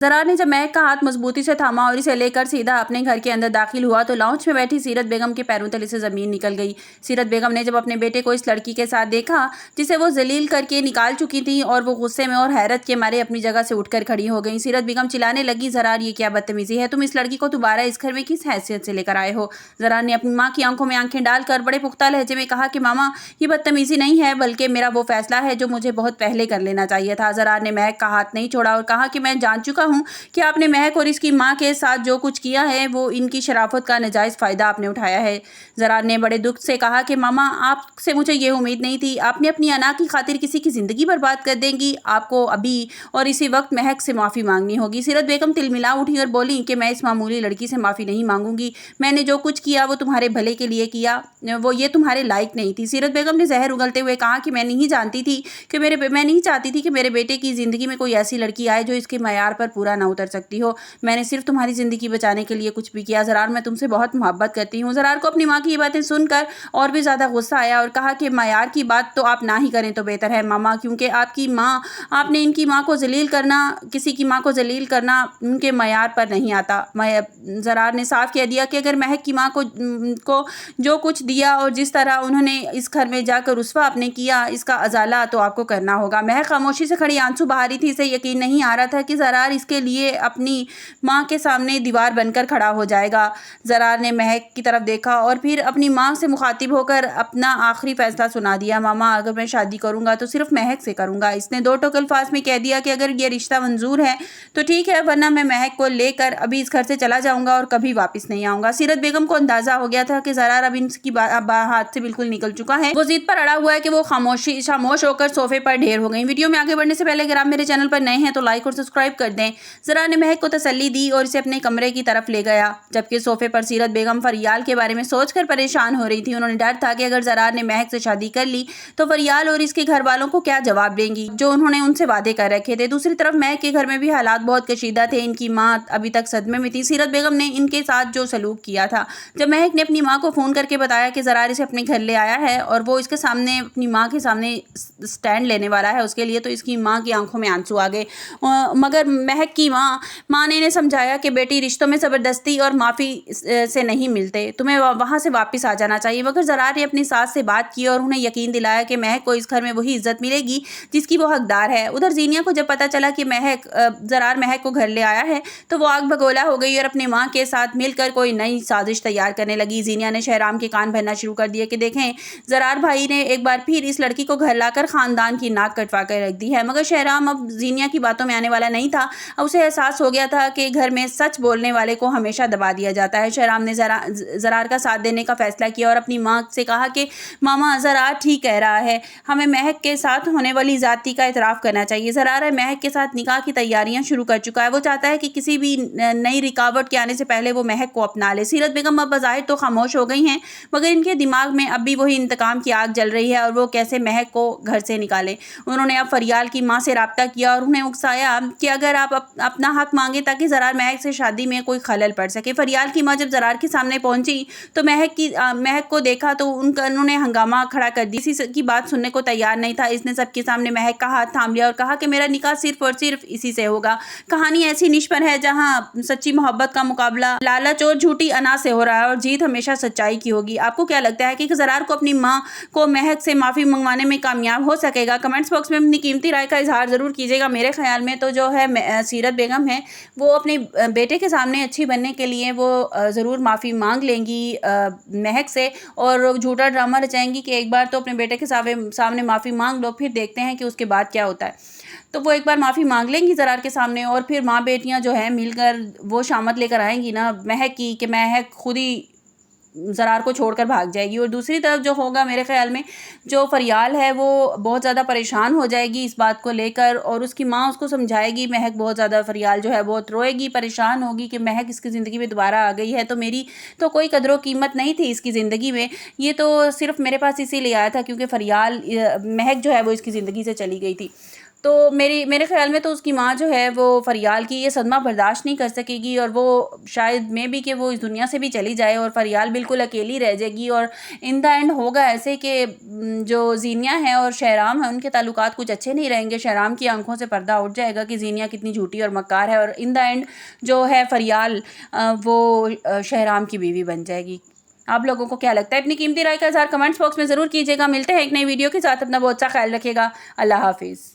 ज़रार ने जब महक का हाथ मजबूती से थामा और इसे लेकर सीधा अपने घर के अंदर दाखिल हुआ तो लाउंज में बैठी सीरत बेगम के पैरों तले से ज़मीन निकल गई। सीरत बेगम ने जब अपने बेटे को इस लड़की के साथ देखा जिसे वो जलील करके निकाल चुकी थी और वो गुस्से में और हैरत के मारे अपनी जगह से उठकर खड़ी हो गई। सीरत बेगम चिल्लाने लगी, ज़रार ये क्या बदतमीजी है, तुम इस लड़की को दोबारा इस घर में किस हैसियत से लेकर आए हो। ज़रार ने अपनी माँ की आंखों में आंखें डालकर बड़े पुख्ता लहजे में कहा कि मामा ये बदतमीजी नहीं है बल्कि मेरा वो फैसला है जो मुझे बहुत पहले कर लेना चाहिए था। ज़रार ने महक का हाथ नहीं छोड़ा और कहा कि मैं जान चुका हूँ कि आपने महक और इसकी माँ के साथ जो कुछ किया है वो इनकी शराफत का नाजायज़ फ़ायदा आपने उठाया है। ज़रार ने बड़े दुख से कहा कि मामा आपसे मुझे ये उम्मीद नहीं थी, आपने अपनी अना की खातिर किसी की ज़िंदगी बर्बाद कर देंगी, आपको अभी और इसी वक्त महक से माफ़ी मांगनी होगी। सीरत बेगम तिलमिला उठी और बोली कि मैं इस मामूली लड़की से माफ़ी नहीं मांगूंगी, मैंने जो कुछ किया वो तुम्हारे भले के लिए किया, वो ये तुम्हारे लायक नहीं थी। सीरत बेगम ने जहर उगलते हुए कहा कि मैं नहीं चाहती थी कि मेरे बेटे की ज़िंदगी में कोई ऐसी लड़की आए जो इसके मयार पर पूरा ना उतर सकती हो। मैंने सिर्फ तुम्हारी ज़िंदगी बचाने के लिए कुछ भी किया। ज़रार मैं तुमसे बहुत मोहब्बत करती हूँ। ज़रार को अपनी माँ की ये बातें सुनकर और भी ज़्यादा गुस्सा आया और कहा कि मयार की बात तो आप ना ही करें तो बेहतर है मामा, क्योंकि आपने इनकी माँ को जलील करना, किसी की माँ को जलील करना उनके मयार पर नहीं आता। ज़रार ने साफ कह दिया कि अगर महक की माँ को जो कुछ दिया और जिस तरह उन्होंने इस घर में जाकर रुस्वा आपने किया, इसका अजाला तो आपको करना होगा। महक खामोशी से खड़ी आंसू बहा रही थी। इसे यकीन नहीं आ रहा था कि ज़रार इसके लिए अपनी माँ के सामने दीवार बनकर खड़ा हो जाएगा। ज़रार ने महक की तरफ देखा और फिर अपनी माँ से मुखातिब होकर अपना आखिरी फैसला सुना दिया। मामा अगर मैं शादी करूँगा तो सिर्फ महक से करूँगा। इसने दो टोक अल्फाज में कह दिया कि अगर ये रिश्ता मंजूर है तो ठीक है, वरना मैं महक को लेकर अभी इस घर से चला जाऊँगा और कभी वापस नहीं आऊँगा। सीरत बेगम को अंदाज़ा हो गया था कि ज़रार अब इसकी हाथ से बिल्कुल निकल चुका है। वो जिद पर अड़ा हुआ है कि वो खामोश होकर सोफे पर ढेर हो गई। वीडियो में आगे बढ़ने से पहले अगर आप मेरे चैनल पर नए हैं तो लाइक और सब्सक्राइब कर दें। ज़रार ने महक को तसल्ली दी और इसे अपने कमरे की तरफ ले गया, जबकि सोफे पर सीरत बेगम फरियाल के बारे में सोचकर परेशान हो रही थी। उन्होंने डर था कि अगर ज़रार ने महक से शादी कर ली तो फरियाल और इसके घर वालों को क्या जवाब देंगी जो उन्होंने उनसे वादे कर रखे थे। दूसरी तरफ महक के घर में भी हालात बहुत कशीदा थे। इनकी माँ अभी तक सदमे में थी। सीरत बेगम ने इनके साथ जो सलूक किया था, जब महक ने अपनी माँ को फ़ोन करके बताया कि ज़रार इसे अपने घर ले आया है और वो इसके सामने अपनी माँ के सामने स्टैंड लेने वाला है उसके लिए, तो इसकी माँ की आंखों में आंसू आ गए। मगर महक की माँ ने इन्हें समझाया कि बेटी, रिश्तों में ज़बरदस्ती और माफ़ी से नहीं मिलते, तुम्हें वहाँ से वापस आ जाना चाहिए। मगर ज़रार ने अपनी सास से बात की और उन्हें यकीन दिलाया कि महक को इस घर में वही इज्जत मिलेगी जिसकी वो हकदार है। उधर जीनिया को जब पता चला कि ज़रार महक को घर ले आया है तो वो आग भगोला हो गई और अपनी माँ के साथ मिलकर कोई नई साजिश तैयार करने लगी। जीनिया ने शहराम के कान भरना शुरू कर दिए कि देखें, ज़रार भाई ने एक बार फिर इस लड़की को घर लाकर ख़ानदान की नाक कटवा कर रख दी है। मगर शहराम अब जीनिया की बातों में आने वाला नहीं था। अब उसे एहसास हो गया था कि घर में सच बोलने वाले को हमेशा दबा दिया जाता है। शहराम ने ज़रार का साथ देने का फैसला किया और अपनी माँ से कहा कि मामा, ज़रार ठीक कह रहा है, हमें महक के साथ होने वाली ज़्यादती का इतराफ़ करना चाहिए। ज़रार महक के साथ निकाह की तैयारियां शुरू कर चुका है। वो चाहता है कि किसी भी नई रुकावट के आने से पहले वो महक को अपना ले। सीरत बेगम अब बज़ाहिर तो खामोश हो गई हैं, मगर इनके दिमाग में अब भी वही इंतकाम की आग जल रही है और वो कैसे महक को घर से निकालें। उन्होंने अब फरियाल की माँ से रब्ता किया और उन्हें उकसाया कि अगर आप अपना हक मांगे ताकि ज़रार महक से शादी में कोई खलल पड़ सके। फरियाल की माँ जब ज़रार के सामने पहुंची तो महक को देखा तो उन्होंने हंगामा खड़ा कर दिया। किसी की बात सुनने को तैयार नहीं था। इसने सबके सामने महक का हाथ थाम लिया और कहा कि मेरा निकाह सिर्फ और सिर्फ इसी से होगा। कहानी ऐसी निष्फल है जहाँ सच्ची मोहब्बत का मुकाबला लालच और झूठी अना से हो रहा है और जीत हमेशा सच्चाई की होगी। आपको क्या लगता है कि ज़रार को अपनी माँ को महक से माफ़ी मंगवाने में कामयाब हो सकेगा? कमेंट्स बॉक्स में अपनी कीमती राय का इजहार ज़रूर कीजिएगा। मेरे ख्याल में तो जो है सीरत बेगम है वो अपने बेटे के सामने अच्छी बनने के लिए वो ज़रूर माफ़ी मांग लेंगी महक से और झूठा ड्रामा रचाएंगी कि एक बार तो अपने बेटे के सामने माफ़ी मांग लो, फिर देखते हैं कि उसके बाद क्या होता है। तो वो एक बार माफ़ी मांग लेंगी ज़रार के सामने और फिर माँ बेटियाँ जो है मिलकर वो शामत लेकर आएंगी ना महक की कि महक खुद ही ज़रार को छोड़कर भाग जाएगी। और दूसरी तरफ जो होगा, मेरे ख्याल में जो फरियाल है वो बहुत ज़्यादा परेशान हो जाएगी इस बात को लेकर और उसकी माँ उसको समझाएगी। महक बहुत ज़्यादा, फरियाल जो है बहुत रोएगी, परेशान होगी कि महक इसकी ज़िंदगी में दोबारा आ गई है तो मेरी तो कोई कदर कीमत नहीं थी इसकी ज़िंदगी में, ये तो सिर्फ मेरे पास इसीलिए आया था क्योंकि फरियाल महक जो है वो इसकी ज़िंदगी से चली गई थी। تو میرے خیال میں تو اس کی ماں جو ہے وہ فریال کی یہ صدمہ برداشت نہیں کر سکے گی، اور وہ شاید میں بھی کہ وہ اس دنیا سے بھی چلی جائے اور فریال بالکل اکیلی رہ جائے گی، اور ان دا اینڈ ہوگا ایسے کہ جو زینیا ہے اور شہرام ہے ان کے تعلقات کچھ اچھے نہیں رہیں گے. شہرام کی آنکھوں سے پردہ اٹھ جائے گا کہ زینیا کتنی جھوٹی اور مکار ہے، اور ان دا اینڈ جو ہے فریال وہ شہرام کی بیوی بن جائے گی. آپ لوگوں کو کیا لگتا ہے؟ اپنی قیمتی رائے کا اظہار کمنٹس باکس میں ضرور کیجیے گا. ملتے ہیں ایک نئی ویڈیو کے ساتھ. اپنا بہت سا خیال رکھیے گا. اللہ حافظ.